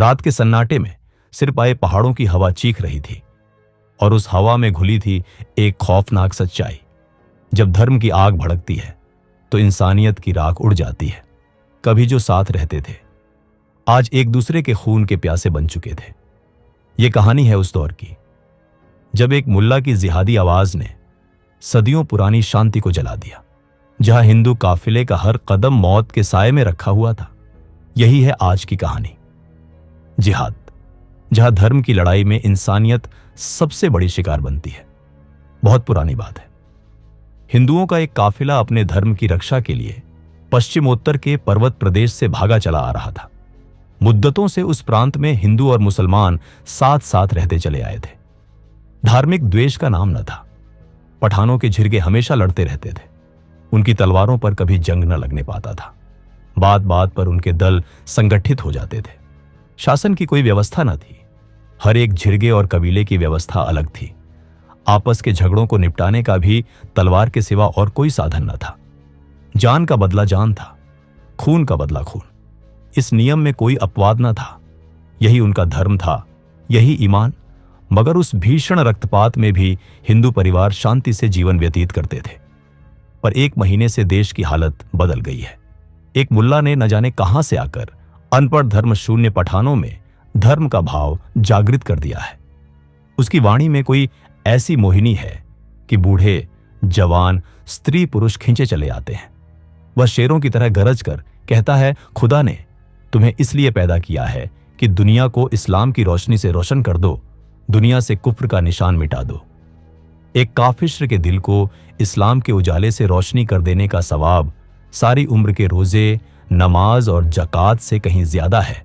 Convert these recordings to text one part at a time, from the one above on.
रात के सन्नाटे में सिर पाए पहाड़ों की हवा चीख रही थी और उस हवा में घुली थी एक खौफनाक सच्चाई। जब धर्म की आग भड़कती है तो इंसानियत की राख उड़ जाती है। कभी जो साथ रहते थे आज एक दूसरे के खून के प्यासे बन चुके थे। ये कहानी है उस दौर की जब एक मुल्ला की जिहादी आवाज ने सदियों पुरानी शांति को जला दिया, जहां हिंदू काफिले का हर कदम मौत के साए में रखा हुआ था। यही है आज की कहानी, जिहाद, जहां धर्म की लड़ाई में इंसानियत सबसे बड़ी शिकार बनती है। बहुत पुरानी बात है। हिंदुओं का एक काफिला अपने धर्म की रक्षा के लिए पश्चिमोत्तर के पर्वत प्रदेश से भागा चला आ रहा था। मुद्दतों से उस प्रांत में हिंदू और मुसलमान साथ साथ रहते चले आए थे। धार्मिक द्वेष का नाम न था। पठानों के झिरगे हमेशा लड़ते रहते थे। उनकी तलवारों पर कभी जंग न लगने पाता था। बात बात पर उनके दल संगठित हो जाते थे। शासन की कोई व्यवस्था न थी। हर एक झिरगे और कबीले की व्यवस्था अलग थी। आपस के झगड़ों को निपटाने का भी तलवार के सिवा और कोई साधन न था। जान का बदला जान था, खून का बदला खून। इस नियम में कोई अपवाद न था। यही उनका धर्म था, यही ईमान। मगर उस भीषण रक्तपात में भी हिंदू परिवार शांति से जीवन व्यतीत करते थे। पर एक महीने से देश की हालत बदल गई है। एक मुल्ला ने न जाने कहां से आकर अनपढ़ धर्म शून्य पठानों में धर्म का भाव जागृत कर दिया है। उसकी वाणी में कोई ऐसी मोहिनी है कि बूढ़े, जवान, स्त्री पुरुष खींचे चले आते हैं। वह शेरों की तरह गरज कर कहता है, खुदा ने तुम्हें इसलिए पैदा किया है कि दुनिया को इस्लाम की रोशनी से रोशन कर दो, दुनिया से कुफ्र का निशान मिटा दो। एक काफिर के दिल को इस्लाम के उजाले से रोशनी कर देने का सवाब सारी उम्र के रोजे, नमाज और जकात से कहीं ज्यादा है।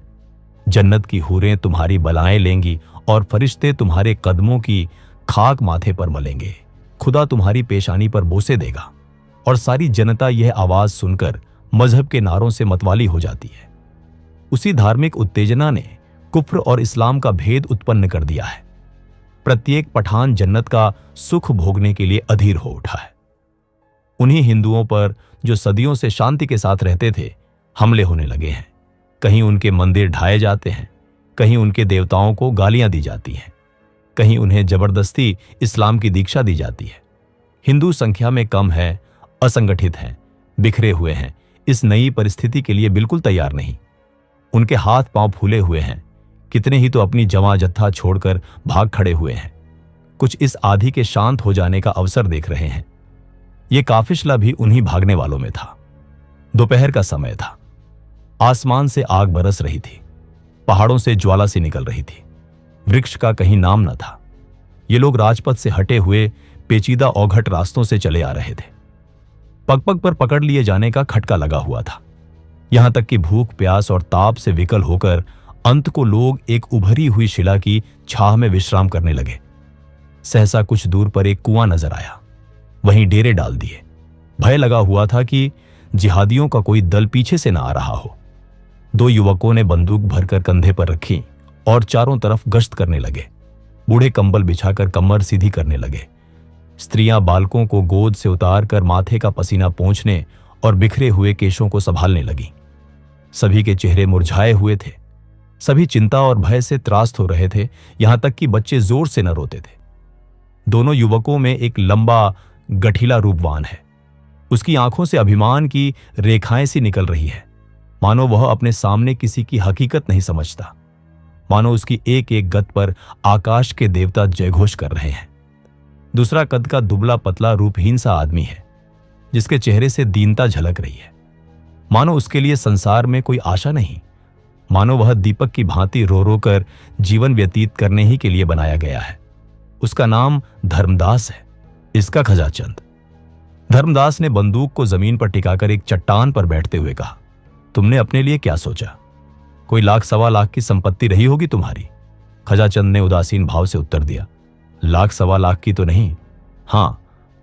जन्नत की हूरें तुम्हारी बलाएं लेंगी और फरिश्ते तुम्हारे कदमों की खाक माथे पर मलेंगे। खुदा तुम्हारी पेशानी पर बोसे देगा। और सारी जनता यह आवाज सुनकर मजहब के नारों से मतवाली हो जाती है। उसी धार्मिक उत्तेजना ने कुफ्र और इस्लाम का भेद उत्पन्न कर दिया है। प्रत्येक पठान जन्नत का सुख भोगने के लिए अधीर हो उठा है। उन्हीं हिंदुओं पर जो सदियों से शांति के साथ रहते थे हमले होने लगे हैं। कहीं उनके मंदिर ढाए जाते हैं, कहीं उनके देवताओं को गालियां दी जाती हैं, कहीं उन्हें जबरदस्ती इस्लाम की दीक्षा दी जाती है। हिंदू संख्या में कम है, असंगठित हैं, बिखरे हुए हैं, इस नई परिस्थिति के लिए बिल्कुल तैयार नहीं। उनके हाथ पांव फूले हुए हैं। कितने ही तो अपनी जमा जत्था छोड़कर भाग खड़े हुए हैं। कुछ इस आधी के शांत हो जाने का अवसर देख रहे हैं। यह काफिला भी उन्हीं भागने वालों में था। दोपहर का समय था। आसमान से आग बरस रही थी। पहाड़ों से ज्वाला सी निकल रही थी। वृक्ष का कहीं नाम न था। ये लोग राजपथ से हटे हुए पेचीदा औघट रास्तों से चले आ रहे थे। पग पग पर पकड़ लिए जाने का खटका लगा हुआ था। यहां तक कि भूख, प्यास और ताप से विकल होकर अंत को लोग एक उभरी हुई शिला की छाह में विश्राम करने लगे। सहसा कुछ दूर पर एक कुआं नजर आया। वहीं डेरे डाल दिए। भय लगा हुआ था कि जिहादियों का कोई दल पीछे से न आ रहा हो। दो युवकों ने बंदूक भरकर कंधे पर रखी और चारों तरफ गश्त करने लगे। बूढ़े कंबल बिछाकर कमर सीधी करने लगे। स्त्रियां बालकों को गोद से उतारकर माथे का पसीना पोंछने और बिखरे हुए केशों को संभालने लगी। सभी के चेहरे मुरझाए हुए थे। सभी चिंता और भय से त्रास्त हो रहे थे, यहां तक कि बच्चे जोर से न रोते थे। दोनों युवकों में एक लंबा, गठीला रूपवान है। उसकी आंखों से अभिमान की रेखाएं सी निकल रही है, मानो वह अपने सामने किसी की हकीकत नहीं समझता। मानो उसकी एक एक गत पर आकाश के देवता जयघोष कर रहे हैं। दूसरा कद का दुबला पतला रूपहीन सा आदमी है, जिसके चेहरे से दीनता झलक रही है। मानो उसके लिए संसार में कोई आशा नहीं। मानो वह दीपक की भांति रो रो कर जीवन व्यतीत करने ही के लिए बनाया गया है। उसका नाम धर्मदास है, इसका खजाचंद। धर्मदास ने बंदूक को जमीन पर टिकाकर एक चट्टान पर बैठते हुए कहा, तुमने अपने लिए क्या सोचा? कोई लाख सवा लाख की संपत्ति रही होगी तुम्हारी। खजाचंद ने उदासीन भाव से उत्तर दिया, लाख सवा लाख की तो नहीं, हां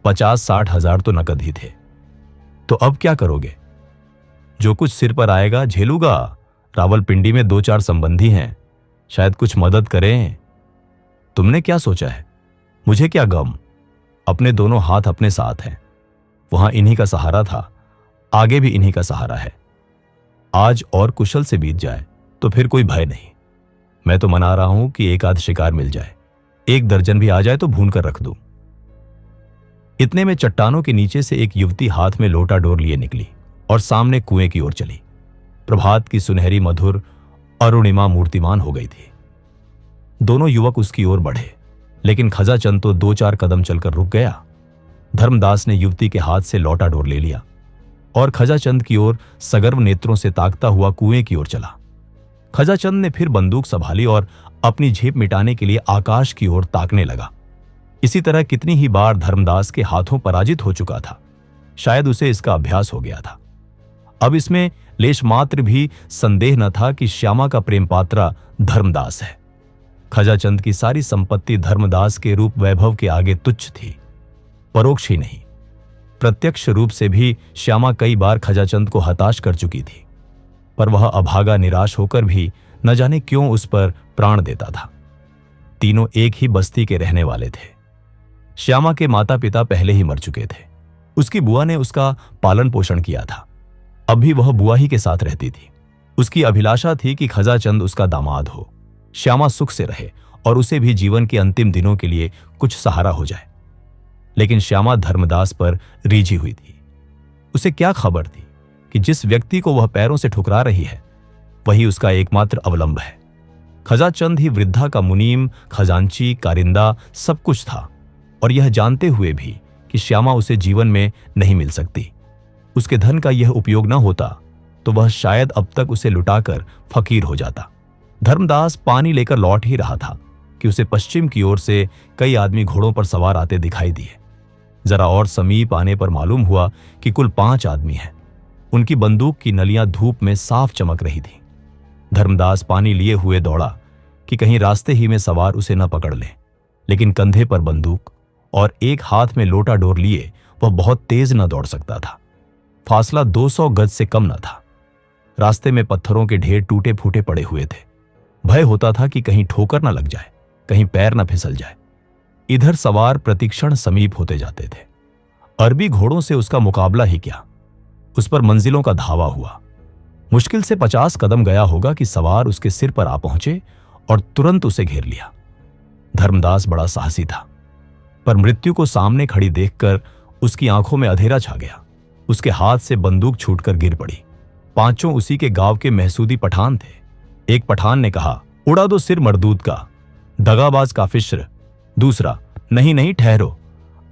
50-60 हजार तो नकद ही थे। तो अब क्या करोगे? जो कुछ सिर पर आएगा झेलूंगा। रावलपिंडी में 2-4 संबंधी हैं, शायद कुछ मदद करें। तुमने क्या सोचा है? मुझे क्या गम, अपने दोनों हाथ अपने साथ हैं। वहां इन्हीं का सहारा था, आगे भी इन्हीं का सहारा है। आज और कुशल से बीत जाए तो फिर कोई भय नहीं। मैं तो मना रहा हूं कि एक आध शिकार मिल जाए, 1 दर्जन भी आ जाए तो भून कर रख दूं। इतने में चट्टानों के नीचे से एक युवती हाथ में लोटा डोर लिए निकली और सामने कुएं की ओर चली। प्रभात की सुनहरी मधुर अरुणिमा मूर्तिमान हो गई थी। दोनों युवक उसकी ओर बढ़े, लेकिन खजाचंद तो 2-4 कदम चलकर रुक गया। धर्मदास ने युवती के हाथ से लौटा डोर ले लिया और खजाचंद की ओर सगर्व नेत्रों से ताकता हुआ कुएं की ओर चला। खजाचंद ने फिर बंदूक संभाली और अपनी झेप मिटाने के लिए आकाश की ओर ताकने लगा। इसी तरह कितनी ही बार धर्मदास के हाथों पराजित हो चुका था। शायद उसे इसका अभ्यास हो गया था। अब इसमें लेश मात्र भी संदेह न था कि श्यामा का प्रेम पात्रा धर्मदास है। खजाचंद की सारी संपत्ति धर्मदास के रूप वैभव के आगे तुच्छ थी। परोक्ष ही नहीं, प्रत्यक्ष रूप से भी श्यामा कई बार खजाचंद को हताश कर चुकी थी, पर वह अभागा निराश होकर भी न जाने क्यों उस पर प्राण देता था। तीनों एक ही बस्ती के रहने वाले थे। श्यामा के माता पिता पहले ही मर चुके थे। उसकी बुआ ने उसका पालन पोषण किया था। अब भी वह बुआ ही के साथ रहती थी। उसकी अभिलाषा थी कि खजाचंद उसका दामाद हो, श्यामा सुख से रहे और उसे भी जीवन के अंतिम दिनों के लिए कुछ सहारा हो जाए। लेकिन श्यामा धर्मदास पर रीझी हुई थी। उसे क्या खबर थी कि जिस व्यक्ति को वह पैरों से ठुकरा रही है वही उसका एकमात्र अवलंब है। खजाचंद ही वृद्धा का मुनीम, खजांची, कारिंदा सब कुछ था, और यह जानते हुए भी कि श्यामा उसे जीवन में नहीं मिल सकती। उसके धन का यह उपयोग न होता तो वह शायद अब तक उसे लुटाकर फकीर हो जाता। धर्मदास पानी लेकर लौट ही रहा था कि उसे पश्चिम की ओर से कई आदमी घोड़ों पर सवार आते दिखाई दिए। जरा और समीप आने पर मालूम हुआ कि कुल 5 आदमी हैं। उनकी बंदूक की नलियां धूप में साफ चमक रही थी। धर्मदास पानी लिए हुए दौड़ा कि कहीं रास्ते ही में सवार उसे न पकड़ ले, लेकिन कंधे पर बंदूक और एक हाथ में लोटा डोर लिए वह बहुत तेज न दौड़ सकता था। फासला 200 गज से कम न था। रास्ते में पत्थरों के ढेर टूटे फूटे पड़े हुए थे। भय होता था कि कहीं ठोकर न लग जाए, कहीं पैर न फिसल जाए। इधर सवार प्रतिक्षण समीप होते जाते थे। अरबी घोड़ों से उसका मुकाबला ही क्या, उस पर मंजिलों का धावा हुआ। मुश्किल से 50 कदम गया होगा कि सवार उसके सिर पर आ पहुंचे और तुरंत उसे घेर लिया। धर्मदास बड़ा साहसी था, पर मृत्यु को सामने खड़ी देखकर उसकी आंखों में अंधेरा छा गया। उसके हाथ से बंदूक छूटकर गिर पड़ी। 5 उसी के गांव के महसूदी पठान थे। एक पठान ने कहा, उड़ा दो सिर मरदूद का, दगाबाज का फिश्र। दूसरा, नहीं नहीं ठहरो,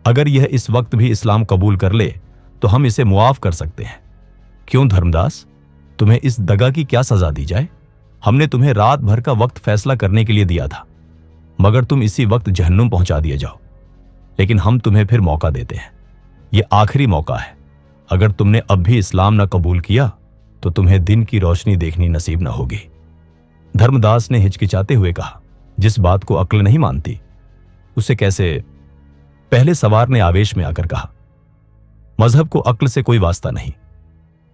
अगर यह इस वक्त भी इस्लाम कबूल कर ले तो हम इसे मुआफ कर सकते हैं। क्यों धर्मदास, तुम्हें इस दगा की क्या सजा दी जाए? हमने तुम्हें रात भर का वक्त फैसला करने के लिए दिया था, मगर तुम इसी वक्त जहन्नुम पहुंचा दिए जाओ। लेकिन हम तुम्हें फिर मौका देते हैं। यह आखिरी मौका है। अगर तुमने अब भी इस्लाम न कबूल किया तो तुम्हें दिन की रोशनी देखनी नसीब न होगी। धर्मदास ने हिचकिचाते हुए कहा, जिस बात को अक्ल नहीं मानती उसे कैसे? पहले सवार ने आवेश में आकर कहा, मजहब को अक्ल से कोई वास्ता नहीं।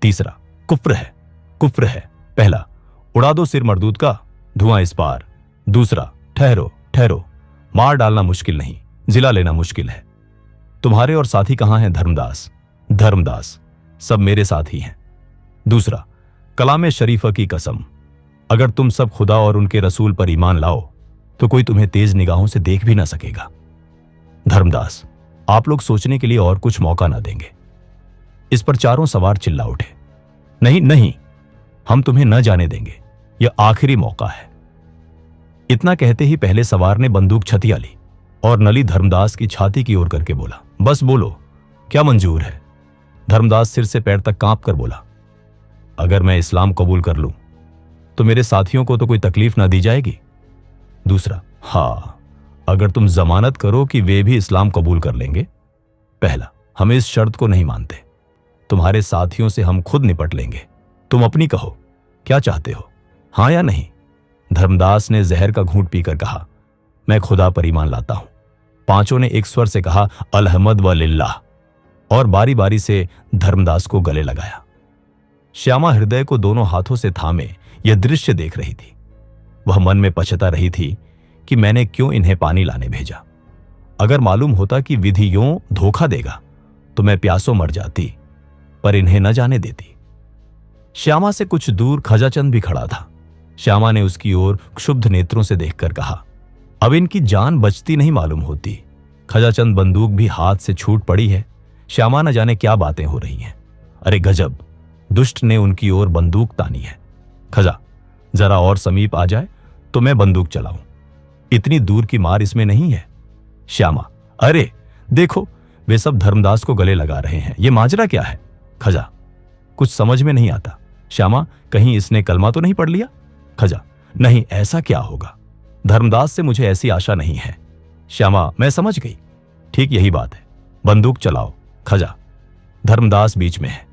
तीसरा, कुफ्र है, कुफ्र है। पहला, उड़ा दो सिर मरदूद का, धुआं इस पार। दूसरा, ठहरो ठहरो, मार डालना मुश्किल नहीं, जिला लेना मुश्किल है। तुम्हारे और साथी कहां हैं धर्मदास? धर्मदास, सब मेरे साथ ही हैं। दूसरा, कलाम शरीफा की कसम, अगर तुम सब खुदा और उनके रसूल पर ईमान लाओ तो कोई तुम्हें तेज निगाहों से देख भी ना सकेगा। धर्मदास, आप लोग सोचने के लिए और कुछ मौका ना देंगे। इस पर चारों सवार चिल्ला उठे, नहीं नहीं, हम तुम्हें न जाने देंगे, यह आखिरी मौका है। इतना कहते ही पहले सवार ने बंदूक छतिया ली और नली धर्मदास की छाती की ओर करके बोला, बस बोलो, क्या मंजूर है? धर्मदास सिर से पैर तक कांप कर बोला, अगर मैं इस्लाम कबूल कर लूं तो मेरे साथियों को तो कोई तकलीफ ना दी जाएगी। दूसरा, हां, अगर तुम जमानत करो कि वे भी इस्लाम कबूल कर लेंगे। पहला, हम इस शर्त को नहीं मानते, तुम्हारे साथियों से हम खुद निपट लेंगे। तुम अपनी कहो, क्या चाहते हो, हां या नहीं? धर्मदास ने जहर का घूंट पीकर कहा, मैं खुदा पर ईमान लाता हूं। 5 ने एक स्वर से कहा, अलहमद व लिल्लाह, और बारी बारी से धर्मदास को गले लगाया। श्यामा हृदय को दोनों हाथों से थामे यह दृश्य देख रही थी। वह मन में पछता रही थी कि मैंने क्यों इन्हें पानी लाने भेजा। अगर मालूम होता कि विधि यूं धोखा देगा तो मैं प्यासों मर जाती, पर इन्हें न जाने देती। श्यामा से कुछ दूर खजाचंद भी खड़ा था। श्यामा ने उसकी ओर क्षुब्ध नेत्रों से देखकर कहा, अब इनकी जान बचती नहीं मालूम होती। खजाचंद बंदूक भी हाथ से छूट पड़ी है। श्यामा न जाने क्या बातें हो रही हैं। अरे गजब, दुष्ट ने उनकी ओर बंदूक तानी है। खजा, जरा और समीप आ जाए तो मैं बंदूक चलाऊं। इतनी दूर की मार इसमें नहीं है। श्यामा, अरे देखो, वे सब धर्मदास को गले लगा रहे हैं। ये माजरा क्या है? खजा, कुछ समझ में नहीं आता। श्यामा, कहीं इसने कलमा तो नहीं पढ़ लिया? खजा, नहीं, ऐसा क्या होगा? धर्मदास से मुझे ऐसी आशा नहीं है। श्यामा, मैं समझ गई, ठीक यही बात है। बंदूक चलाओ। खजा, धर्मदास बीच में है,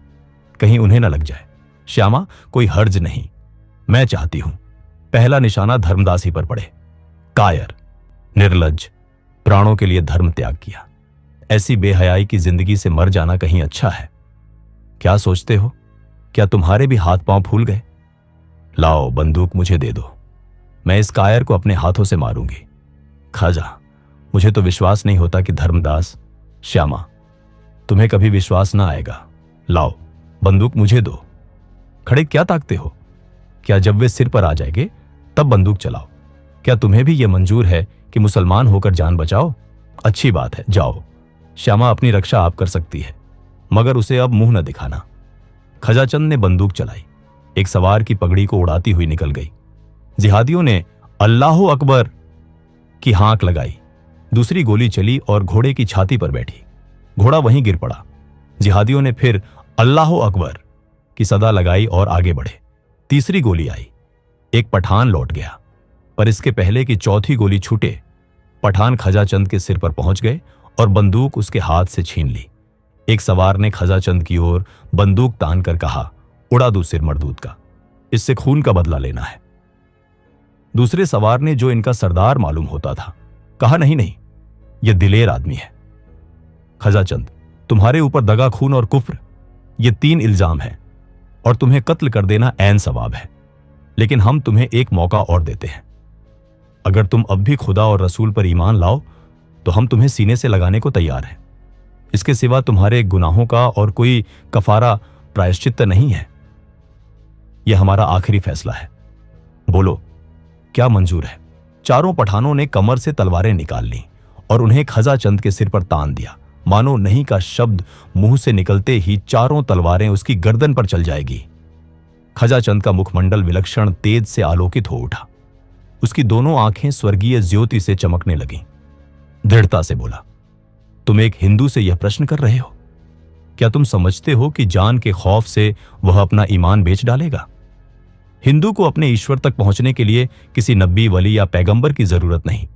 कहीं उन्हें न लग जाए। श्यामा, कोई हर्ज नहीं, मैं चाहती हूं पहला निशाना धर्मदास ही पर पड़े। कायर, निर्लज्ज, प्राणों के लिए धर्म त्याग किया। ऐसी बेहयाई की जिंदगी से मर जाना कहीं अच्छा है? क्या सोचते हो? क्या तुम्हारे भी हाथ पांव फूल गए? लाओ, बंदूक मुझे दे दो, मैं इस कायर को अपने हाथों से मारूंगी। खजा, मुझे तो विश्वास नहीं होता कि धर्मदास। श्यामा, तुम्हें कभी विश्वास ना आएगा। लाओ, बंदूक मुझे दो। खड़े क्या ताकते हो? क्या जब वे सिर पर आ जाएंगे तब बंदूक चलाओ? क्या तुम्हें भी यह मंजूर है कि मुसलमान होकर जान बचाओ? अच्छी बात है, जाओ। श्यामा, अपनी रक्षा आप कर सकती है, मगर उसे अब मुंह न दिखाना। खजाचंद ने बंदूक चलाई, एक सवार की पगड़ी को उड़ाती हुई निकल गई। जिहादियों ने अल्लाहु अकबर की हांक लगाई। दूसरी गोली चली और घोड़े की छाती पर बैठी। घोड़ा वहीं गिर पड़ा। जिहादियों ने फिर अल्लाहु अकबर की सदा लगाई और आगे बढ़े। तीसरी गोली आई। एक पठान लौट गया, पर इसके पहले कि चौथी गोली छूटे, पठान खजाचंद के सिर पर पहुंच गए और बंदूक उसके हाथ से छीन ली। एक सवार ने खजाचंद की ओर बंदूक तान कर कहा, उड़ा दू सिर मरदूत का, इससे खून का बदला लेना है। दूसरे सवार ने, जो इनका सरदार मालूम होता था, कहा, नहीं नहीं, यह दिलेर आदमी है। खजाचंद, तुम्हारे ऊपर दगा, खून और कुफ्र, ये 3 इल्जाम हैं और तुम्हें कत्ल कर देना ऐन सवाब है। लेकिन हम तुम्हें एक मौका और देते हैं। अगर तुम अब भी खुदा और रसूल पर ईमान लाओ तो हम तुम्हें सीने से लगाने को तैयार हैं। इसके सिवा तुम्हारे गुनाहों का और कोई कफारा प्रायश्चित्त नहीं है। यह हमारा आखिरी फैसला है। बोलो, क्या मंजूर है? चारों पठानों ने कमर से तलवारें निकाल लीं और उन्हें खजाचंद के सिर पर तान दिया। मानो नहीं का शब्द मुंह से निकलते ही चारों तलवारें उसकी गर्दन पर चल जाएगी। खजाचंद का मुखमंडल विलक्षण तेज से आलोकित हो उठा। उसकी दोनों आंखें स्वर्गीय ज्योति से चमकने लगीं। दृढ़ता से बोला, तुम एक हिंदू से यह प्रश्न कर रहे हो? क्या तुम समझते हो कि जान के खौफ से वह अपना ईमान बेच डालेगा? हिंदू को अपने ईश्वर तक पहुंचने के लिए किसी नबी, वली या पैगंबर की जरूरत नहीं।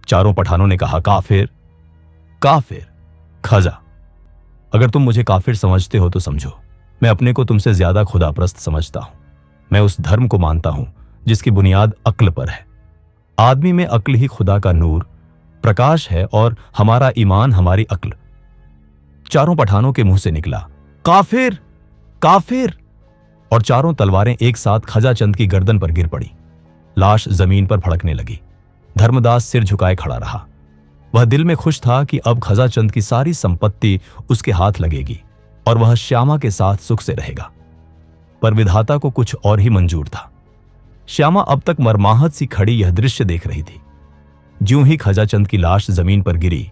चारों पठानों ने कहा, काफिर, काफिर। खजा, अगर तुम मुझे काफिर समझते हो तो समझो, मैं अपने को तुमसे ज्यादा खुदाप्रस्त समझता हूं। मैं उस धर्म को मानता हूं जिसकी बुनियाद अक्ल पर है। आदमी में अक्ल ही खुदा का नूर, प्रकाश है और हमारा ईमान हमारी अक्ल। चारों पठानों के मुंह से निकला, काफिर, काफिर। और चारों तलवारें एक साथ खजाचंद की गर्दन पर गिर पड़ी। लाश जमीन पर फड़कने लगी। धर्मदास सिर झुकाए खड़ा रहा। वह दिल में खुश था कि अब खजाचंद की सारी संपत्ति उसके हाथ लगेगी और वह श्यामा के साथ सुख से रहेगा। पर विधाता को कुछ और ही मंजूर था। श्यामा अब तक मरमाहत सी खड़ी यह दृश्य देख रही थी। ज्यों ही खजाचंद की लाश जमीन पर गिरी,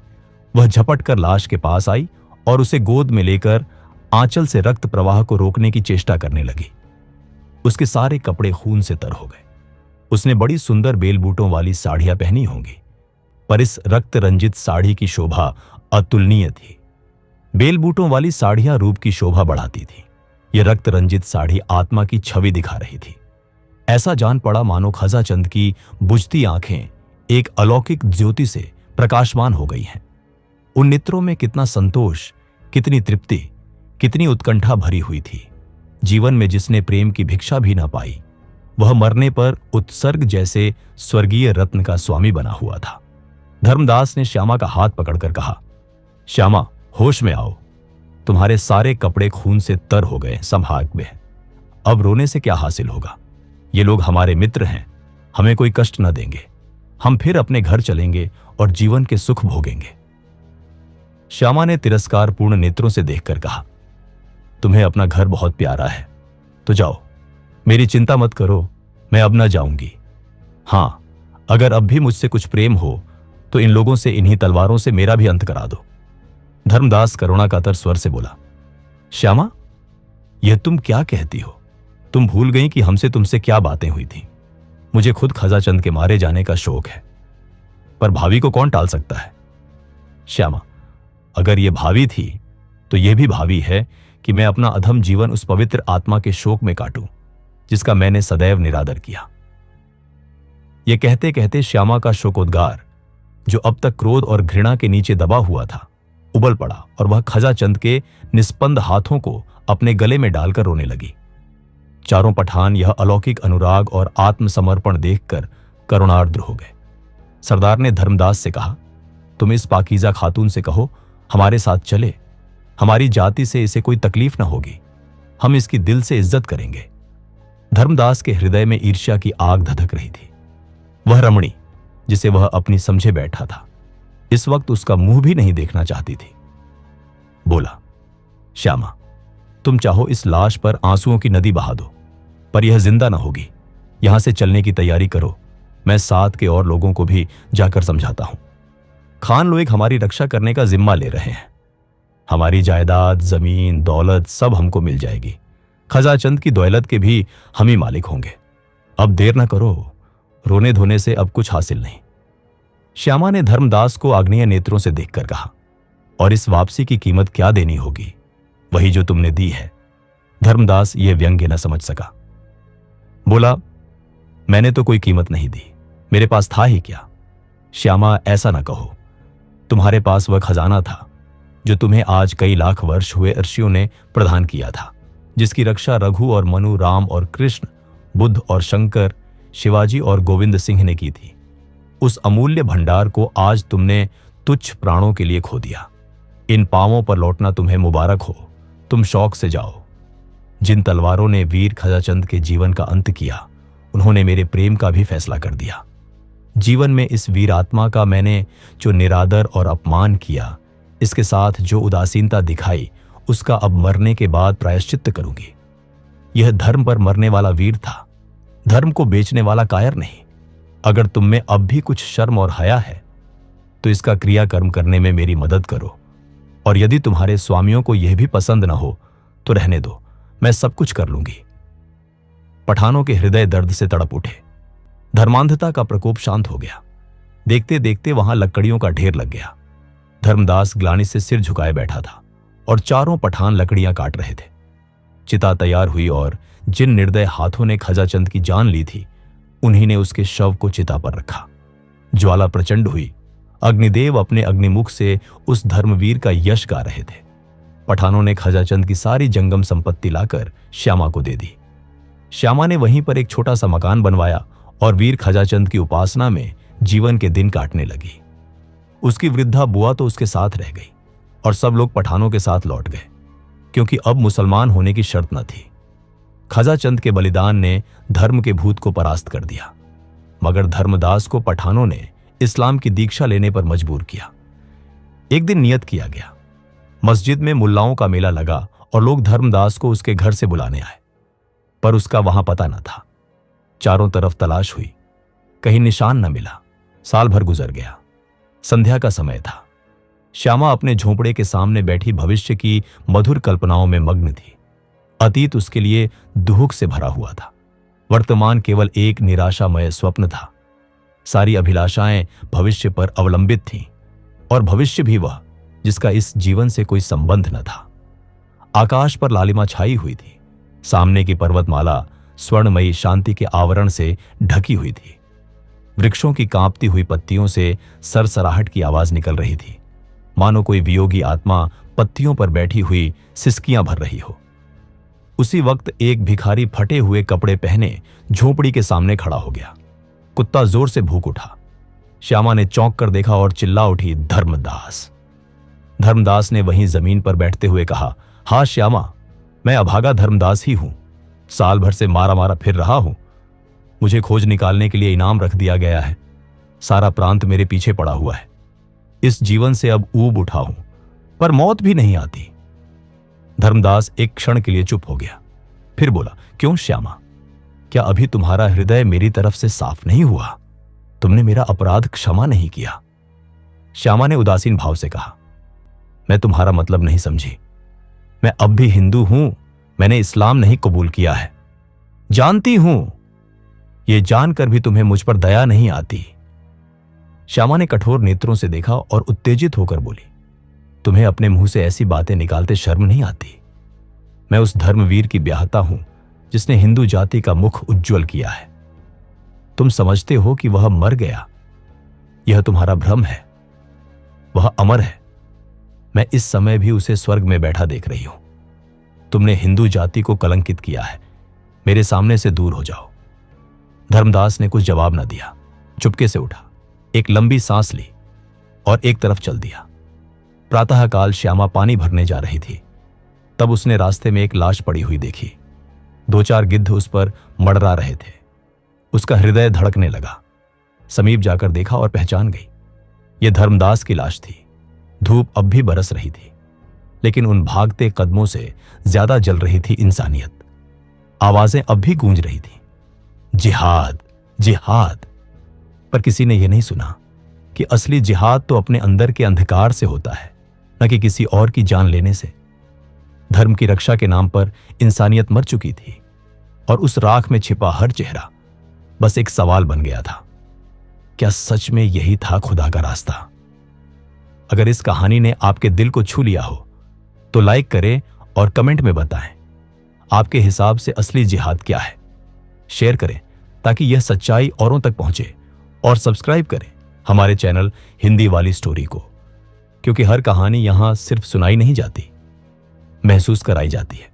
वह झपट कर लाश के पास आई और उसे गोद में लेकर आंचल से रक्त प्रवाह को रोकने की चेष्टा करने लगी। उसके सारे कपड़े खून से तर हो गए। उसने बड़ी सुंदर बेलबूटों वाली साड़ियां पहनी होंगी, पर इस रक्त रंजित साड़ी की शोभा अतुलनीय थी। बेलबूटों वाली साड़ियां रूप की शोभा बढ़ाती थी। यह रक्त रंजित साड़ी आत्मा की छवि दिखा रही थी। ऐसा जान पड़ा मानो खजाचंद की बुझती आंखें एक अलौकिक ज्योति से प्रकाशमान हो गई हैं। उन नेत्रों में कितना संतोष, कितनी तृप्ति, कितनी उत्कंठा भरी हुई थी। जीवन में जिसने प्रेम की भिक्षा भी ना पाई, वह मरने पर उत्सर्ग जैसे स्वर्गीय रत्न का स्वामी बना हुआ था। धर्मदास ने श्यामा का हाथ पकड़कर कहा, श्यामा, होश में आओ। तुम्हारे सारे कपड़े खून से तर हो गए, संभाग में। अब रोने से क्या हासिल होगा? ये लोग हमारे मित्र हैं, हमें कोई कष्ट न देंगे। हम फिर अपने घर चलेंगे और जीवन के सुख भोगेंगे। श्यामा ने तिरस्कारपूर्ण नेत्रों से देखकर कहा, तुम्हें अपना घर बहुत प्यारा है, तो जाओ, मेरी चिंता मत करो, मैं अब न जाऊंगी। हां, अगर अब भी मुझसे कुछ प्रेम हो तो इन लोगों से, इन्हीं तलवारों से मेरा भी अंत करा दो। धर्मदास करुणाकातर स्वर से बोला, श्यामा, यह तुम क्या कहती हो? तुम भूल गई कि हमसे तुमसे क्या बातें हुई थी। मुझे खुद खजाचंद के मारे जाने का शौक है, पर भावी को कौन टाल सकता है? श्यामा, अगर यह भावी थी तो यह भी भावी है कि मैं अपना अधम जीवन उस पवित्र आत्मा के शोक में काटूं जिसका मैंने सदैव निरादर किया। यह कहते कहते श्यामा का शोकोद्गार, जो अब तक क्रोध और घृणा के नीचे दबा हुआ था, उबल पड़ा और वह खजाचंद के निस्पंद हाथों को अपने गले में डालकर रोने लगी। चारों पठान यह अलौकिक अनुराग और आत्मसमर्पण देखकर करुणार्द्र हो गए। सरदार ने धर्मदास से कहा, तुम इस पाकीज़ा खातून से कहो हमारे साथ चले। हमारी जाति से इसे कोई तकलीफ न होगी। हम इसकी दिल से इज्जत करेंगे। धर्मदास के हृदय में ईर्ष्या की आग धधक रही थी। वह रमणी, जिसे वह अपनी समझे बैठा था, इस वक्त उसका मुंह भी नहीं देखना चाहती थी। बोला, श्यामा, तुम चाहो इस लाश पर आंसुओं की नदी बहा दो, पर यह जिंदा न होगी। यहां से चलने की तैयारी करो। मैं साथ के और लोगों को भी जाकर समझाता हूं। खान लोग हमारी रक्षा करने का जिम्मा ले रहे हैं। हमारी जायदाद, जमीन, दौलत सब हमको मिल जाएगी। खजाचंद की दौलत के भी हम ही मालिक होंगे। अब देर न करो, रोने धोने से अब कुछ हासिल नहीं। श्यामा ने धर्मदास को आग्नेय नेत्रों से देखकर कहा, और इस वापसी की कीमत क्या देनी होगी? वही जो तुमने दी है। धर्मदास ये व्यंग्य न समझ सका। बोला, मैंने तो कोई कीमत नहीं दी, मेरे पास था ही क्या? श्यामा, ऐसा न कहो। तुम्हारे पास वह खजाना था जो तुम्हें आज कई लाख वर्ष हुए ऋषियों ने प्रदान किया था, जिसकी रक्षा रघु और मनु, राम और कृष्ण, बुद्ध और शंकर, शिवाजी और गोविंद सिंह ने की थी। उस अमूल्य भंडार को आज तुमने तुच्छ प्राणों के लिए खो दिया। इन पांवों पर लौटना तुम्हें मुबारक हो। तुम शौक से जाओ। जिन तलवारों ने वीर खजाचंद के जीवन का अंत किया, उन्होंने मेरे प्रेम का भी फैसला कर दिया। जीवन में इस वीर आत्मा का मैंने जो निरादर और अपमान किया, इसके साथ जो उदासीनता दिखाई, उसका अब मरने के बाद प्रायश्चित्त करूंगी। यह धर्म पर मरने वाला वीर था, धर्म को बेचने वाला कायर नहीं। अगर तुम में अब भी कुछ शर्म और हया है तो इसका क्रियाकर्म करने में मेरी मदद करो, और यदि तुम्हारे स्वामियों को यह भी पसंद न हो तो रहने दो, मैं सब कुछ कर लूंगी। पठानों के हृदय दर्द से तड़प उठे। धर्मांधता का प्रकोप शांत हो गया। देखते देखते वहां लकड़ियों का ढेर लग गया। धर्मदास ग्लानि से सिर झुकाए बैठा था और चारों पठान लकड़ियां काट रहे थे। चिता तैयार हुई और जिन निर्दय हाथों ने खजाचंद की जान ली थी, उन्हीं ने उसके शव को चिता पर रखा। ज्वाला प्रचंड हुई। अग्निदेव अपने अग्निमुख से उस धर्मवीर का यश गा रहे थे। पठानों ने खजाचंद की सारी जंगम संपत्ति लाकर श्यामा को दे दी। श्यामा ने वहीं पर एक छोटा सा मकान बनवाया और वीर खजाचंद की उपासना में जीवन के दिन काटने लगी। उसकी वृद्धा बुआ तो उसके साथ रह गई और सब लोग पठानों के साथ लौट गए, क्योंकि अब मुसलमान होने की शर्त न थी। खजाचंद के बलिदान ने धर्म के भूत को परास्त कर दिया, मगर धर्मदास को पठानों ने इस्लाम की दीक्षा लेने पर मजबूर किया। एक दिन नियत किया गया। मस्जिद में मुल्लाओं का मेला लगा और लोग धर्मदास को उसके घर से बुलाने आए, पर उसका वहां पता न था। चारों तरफ तलाश हुई, कहीं निशान न मिला। साल भर गुजर गया। संध्या का समय था। श्यामा अपने झोंपड़े के सामने बैठी भविष्य की मधुर कल्पनाओं में मग्न थी। अतीत उसके लिए दुहुक से भरा हुआ था। वर्तमान केवल एक निराशामय स्वप्न था। सारी अभिलाषाएं भविष्य पर अवलंबित थीं, और भविष्य भी वह जिसका इस जीवन से कोई संबंध न था। आकाश पर लालिमा छाई हुई थी। सामने की पर्वतमाला स्वर्णमयी शांति के आवरण से ढकी हुई थी। वृक्षों की कांपती हुई पत्तियों से सरसराहट की आवाज निकल रही थी, मानो कोई वियोगी आत्मा पत्तियों पर बैठी हुई सिसकियां भर रही हो। उसी वक्त एक भिखारी फटे हुए कपड़े पहने झोपड़ी के सामने खड़ा हो गया। कुत्ता जोर से भूख उठा। श्यामा ने चौंक कर देखा और चिल्ला उठी, धर्मदास। धर्मदास ने वहीं जमीन पर बैठते हुए कहा, हाँ श्यामा, मैं अभागा धर्मदास ही हूं। साल भर से मारा मारा फिर रहा हूं। मुझे खोज निकालने के लिए इनाम रख दिया गया है। सारा प्रांत मेरे पीछे पड़ा हुआ है। इस जीवन से अब ऊब उठा हूं, पर मौत भी नहीं आती। धर्मदास एक क्षण के लिए चुप हो गया, फिर बोला, क्यों श्यामा, क्या अभी तुम्हारा हृदय मेरी तरफ से साफ नहीं हुआ? तुमने मेरा अपराध क्षमा नहीं किया। श्यामा ने उदासीन भाव से कहा, मैं तुम्हारा मतलब नहीं समझी। मैं अब भी हिंदू हूं, मैंने इस्लाम नहीं कबूल किया है। जानती हूं, यह जानकर भी तुम्हें मुझ पर दया नहीं आती। श्यामा ने कठोर नेत्रों से देखा और उत्तेजित होकर बोली, तुम्हें अपने मुंह से ऐसी बातें निकालते शर्म नहीं आती? मैं उस धर्मवीर की ब्याहता हूं जिसने हिंदू जाति का मुख उज्ज्वल किया है। तुम समझते हो कि वह मर गया, यह तुम्हारा भ्रम है। वह अमर है। मैं इस समय भी उसे स्वर्ग में बैठा देख रही हूं। तुमने हिंदू जाति को कलंकित किया है। मेरे सामने से दूर हो जाओ। धर्मदास ने कुछ जवाब न दिया, चुपके से उठा, एक लंबी सांस ली और एक तरफ चल दिया। प्रातःकाल श्यामा पानी भरने जा रही थी, तब उसने रास्ते में एक लाश पड़ी हुई देखी। 2-4 गिद्ध उस पर मड़रा रहे थे। उसका हृदय धड़कने लगा। समीप जाकर देखा और पहचान गई, यह धर्मदास की लाश थी। धूप अब भी बरस रही थी, लेकिन उन भागते कदमों से ज्यादा जल रही थी इंसानियत। आवाजें अब भी गूंज रही थी, जिहाद, जिहाद। पर किसी ने यह नहीं सुना कि असली जिहाद तो अपने अंदर के अंधकार से होता है, न कि किसी और की जान लेने से। धर्म की रक्षा के नाम पर इंसानियत मर चुकी थी और उस राख में छिपा हर चेहरा बस एक सवाल बन गया था, क्या सच में यही था खुदा का रास्ता? अगर इस कहानी ने आपके दिल को छू लिया हो तो लाइक करें और कमेंट में बताएं आपके हिसाब से असली जिहाद क्या है। शेयर करें ताकि यह सच्चाई औरों तक पहुंचे और सब्सक्राइब करें हमारे चैनल हिंदी वाली स्टोरी को, क्योंकि हर कहानी यहां सिर्फ सुनाई नहीं जाती, महसूस कराई जाती है।